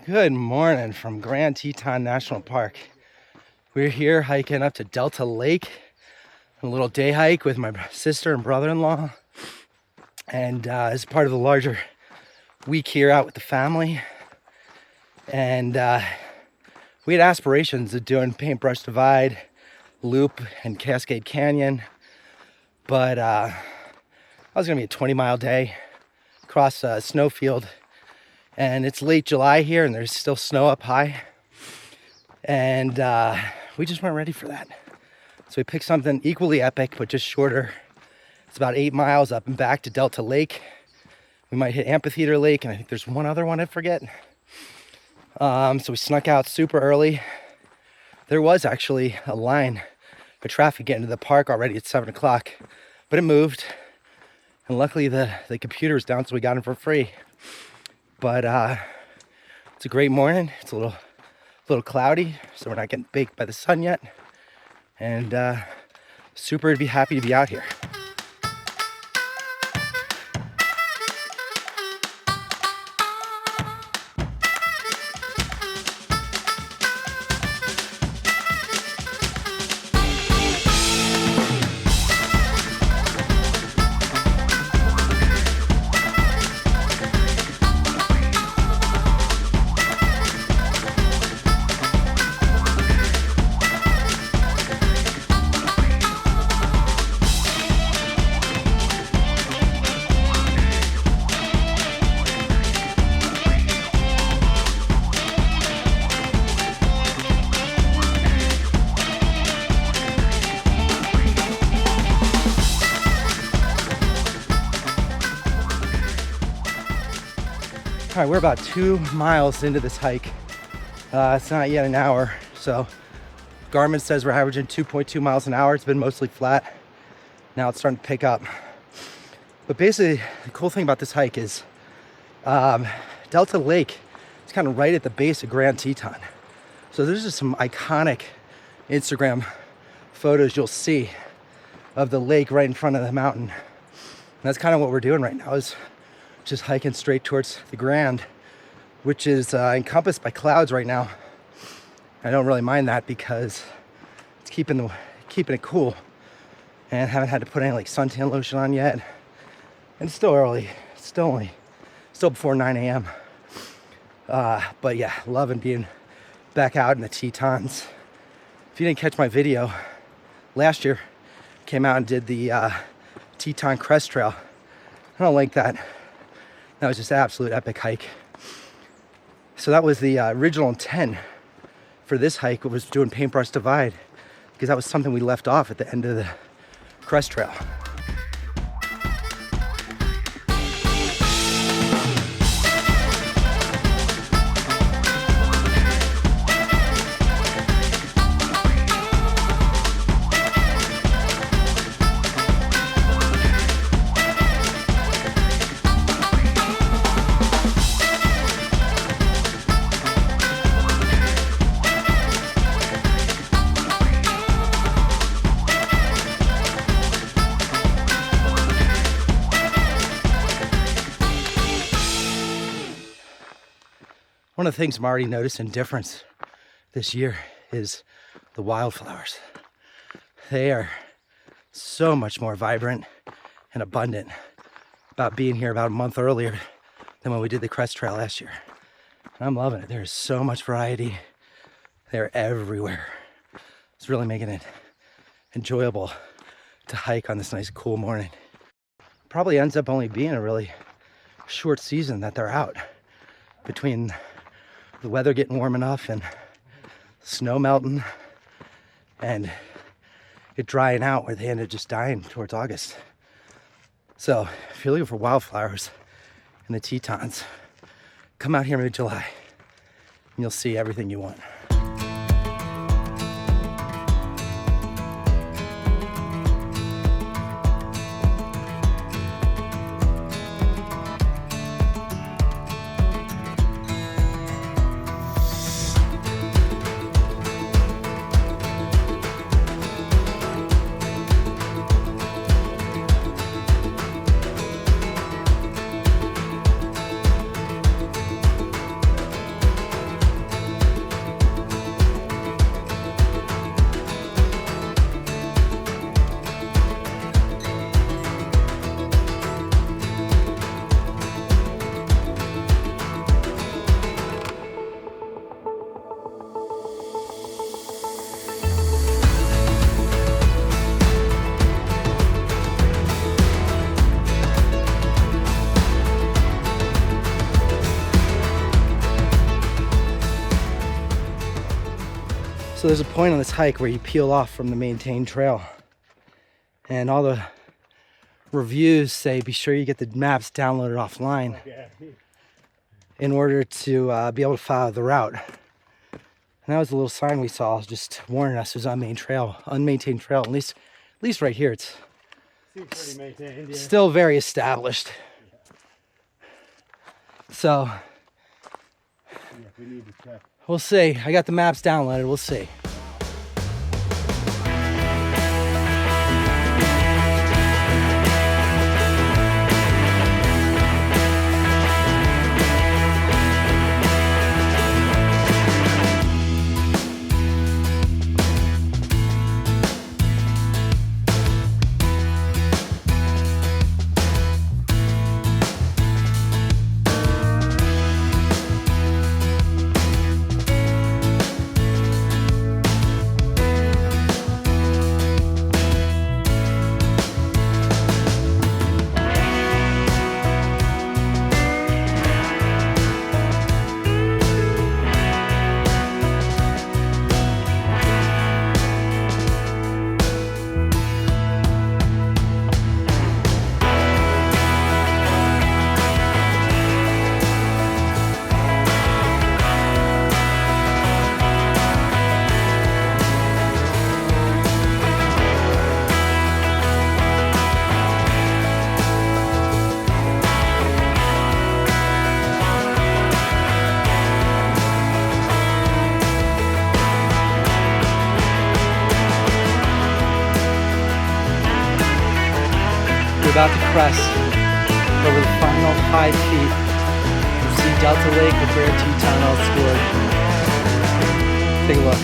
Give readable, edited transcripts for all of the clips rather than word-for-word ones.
Good morning from Grand Teton National Park. We're here hiking up to Delta Lake, a little day hike with my sister and brother-in-law, and as part of the larger week here out with the family. And we had aspirations of doing Paintbrush Divide, Loop, and Cascade Canyon, but that was gonna be a 20-mile day across a snowfield. And it's late July here and there's still snow up high. And we just weren't ready for that. So we picked something equally epic, but just shorter. It's about 8 miles up and back to Delta Lake. We might hit Amphitheater Lake, and I think there's one other one I forget. So we snuck out super early. There was actually a line of traffic getting to the park already at 7 o'clock, but it moved. And luckily the computer was down, so we got in for free. But it's a great morning. It's a little cloudy, so we're not getting baked by the sun yet. And super to be happy to be out here. All right, we're about 2 miles into this hike. It's not yet an hour, so Garmin says we're averaging 2.2 miles an hour. It's been mostly flat. Now it's starting to pick up. But basically, the cool thing about this hike is Delta Lake is kind of right at the base of Grand Teton. So there's just some iconic Instagram photos you'll see of the lake right in front of the mountain. And that's kind of what we're doing right now, is just hiking straight towards the Grand, which is encompassed by clouds right now. I don't really mind that because it's keeping it cool, and haven't had to put any like suntan lotion on yet. And it's still early. It's still before 9 a.m. But yeah, loving being back out in the Tetons. If you didn't catch my video last year, came out and did the Teton Crest Trail. I don't like that. That was just an absolute epic hike. So that was the original intent for this hike, was doing Paintbrush Divide, because that was something we left off at the end of the Crest Trail. One of the things I'm already noticing difference this year is the wildflowers. They are so much more vibrant and abundant about being here about a month earlier than when we did the Crest Trail last year. And I'm loving it. There's so much variety. They're everywhere. It's really making it enjoyable to hike on this nice cool morning. Probably ends up only being a really short season that they're out, between the weather getting warm enough and snow melting and it drying out, where they end up just dying towards August. So if you're looking for wildflowers in the Tetons, come out here mid-July and you'll see everything you want. So there's a point on this hike where you peel off from the maintained trail, and all the reviews say be sure you get the maps downloaded offline in order to be able to follow the route. And that was a little sign we saw just warning us it was unmaintained trail. At least right here it's seems pretty maintained, yeah. Still very established. So We need to check. we'll see. I got the maps downloaded. We'll see. We're about to crest over the final 5 feet and see Delta Lake with Grand Teton all scored. Take a look.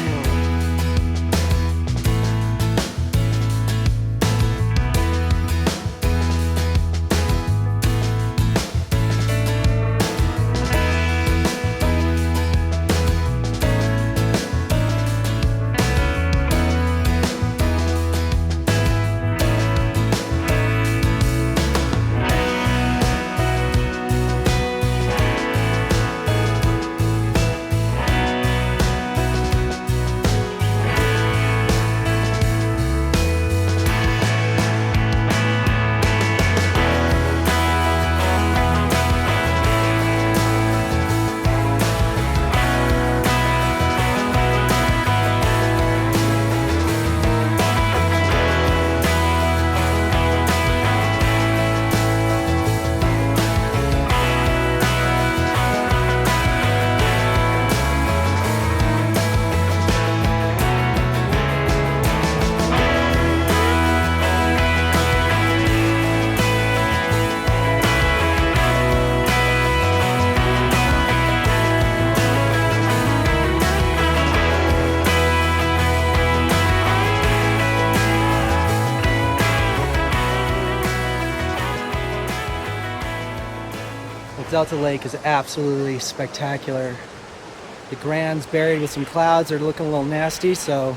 Delta Lake is absolutely spectacular. The Grand's buried with some clouds. They're looking a little nasty, so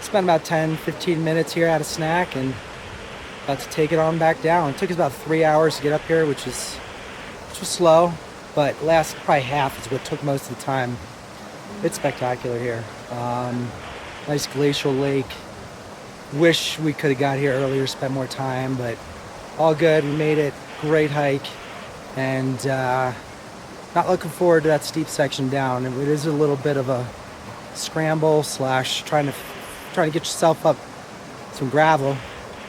spent about 10-15 minutes here at a snack and about to take it on back down. It took us about 3 hours to get up here, which was slow, but last probably half is what took most of the time. It's spectacular here. Nice glacial lake. Wish we could have got here earlier, spent more time, but all good. We made it. Great hike. And not looking forward to that steep section down. It is a little bit of a scramble slash trying to get yourself up some gravel,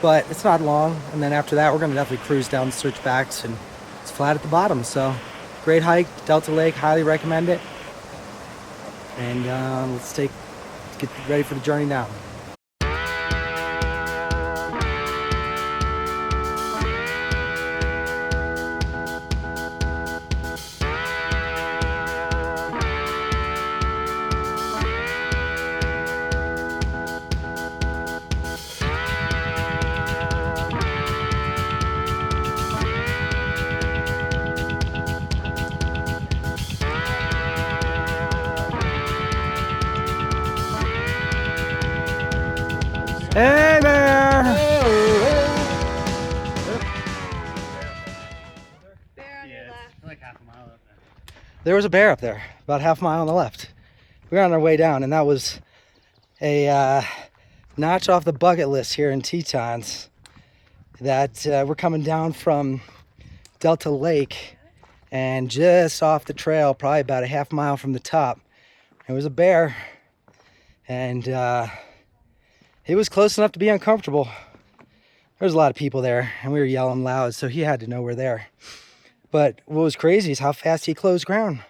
but it's not long. And then after that, we're going to definitely cruise down the switchbacks, and it's flat at the bottom. So great hike, Delta Lake, highly recommend it. And let's get ready for the journey now. Hey there! Bear on your left. Like half a mile up there. There was a bear up there, about half a mile on the left. We were on our way down, and that was a notch off the bucket list here in Tetons. That we're coming down from Delta Lake, and just off the trail, probably about a half mile from the top, there was a bear, and it was close enough to be uncomfortable. There was a lot of people there, and we were yelling loud, so he had to know we're there. But what was crazy is how fast he closed ground,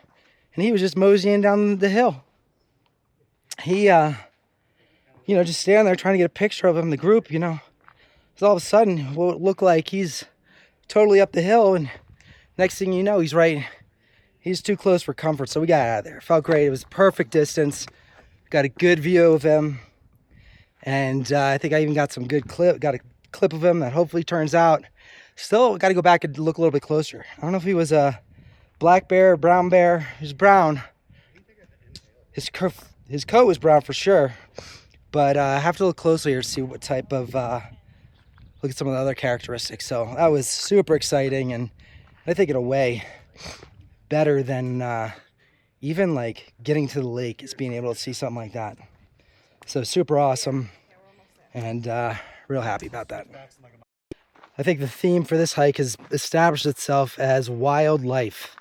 and he was just moseying down the hill. He, just standing there trying to get a picture of him in the group, So all of a sudden, what looked like he's totally up the hill, and next thing you know, he's too close for comfort, so we got out of there. Felt great. It was perfect distance. Got a good view of him, and I think I even got a clip of him that hopefully turns out. Still got to go back and look a little bit closer. I don't know if he was a black bear or brown bear. He was brown. His coat was brown for sure, but I have to look closely here to see what type of, look at some of the other characteristics. So that was super exciting, and I think in a way better than even like getting to the lake is being able to see something like that. So super awesome, and real happy about that. I think the theme for this hike has established itself as wildlife.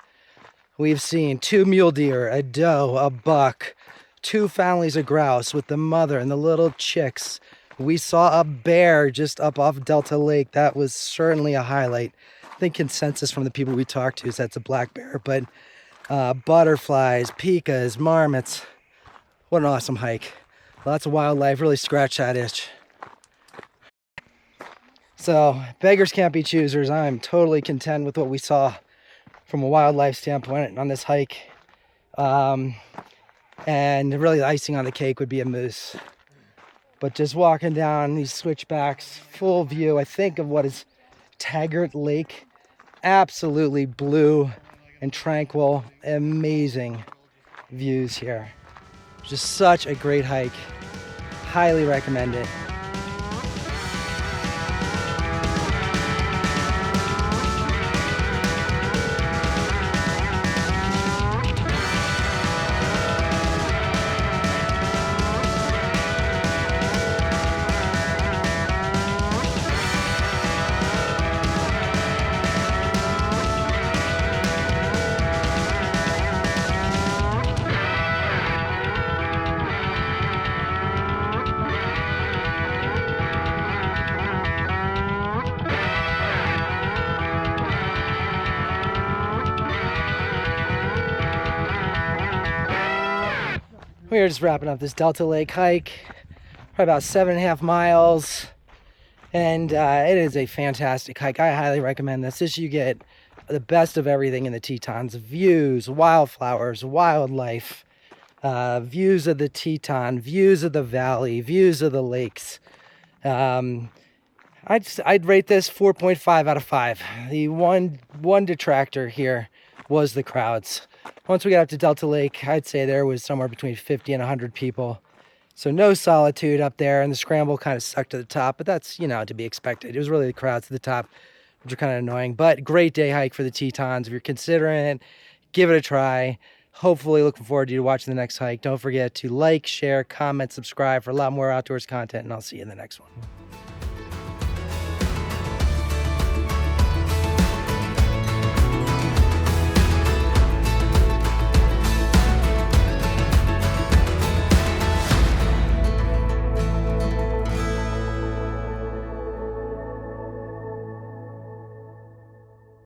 We've seen 2 mule deer, a doe, a buck, 2 families of grouse with the mother and the little chicks. We saw a bear just up off Delta Lake. That was certainly a highlight. I think consensus from the people we talked to is that's a black bear, but butterflies, pikas, marmots. What an awesome hike. Lots of wildlife, really scratched that itch. So, beggars can't be choosers. I'm totally content with what we saw from a wildlife standpoint on this hike. And really the icing on the cake would be a moose. But just walking down these switchbacks, full view, I think, of what is Taggart Lake. Absolutely blue and tranquil, amazing views here. Just such a great hike. Highly recommend it. We are just wrapping up this Delta Lake hike, probably about 7.5 miles, and it is a fantastic hike. I highly recommend this. You get the best of everything in the Tetons: views, wildflowers, wildlife, views of the Teton, views of the valley, views of the lakes. I'd rate this 4.5 out of 5. The one detractor here was the crowds. Once we got up to Delta Lake, I'd say there was somewhere between 50 and 100 people. So no solitude up there, and the scramble kind of stuck to the top, but that's, to be expected. It was really the crowds at the top, which are kind of annoying. But great day hike for the Tetons. If you're considering it, give it a try. Hopefully looking forward to you watching the next hike. Don't forget to like, share, comment, subscribe for a lot more outdoors content, and I'll see you in the next one.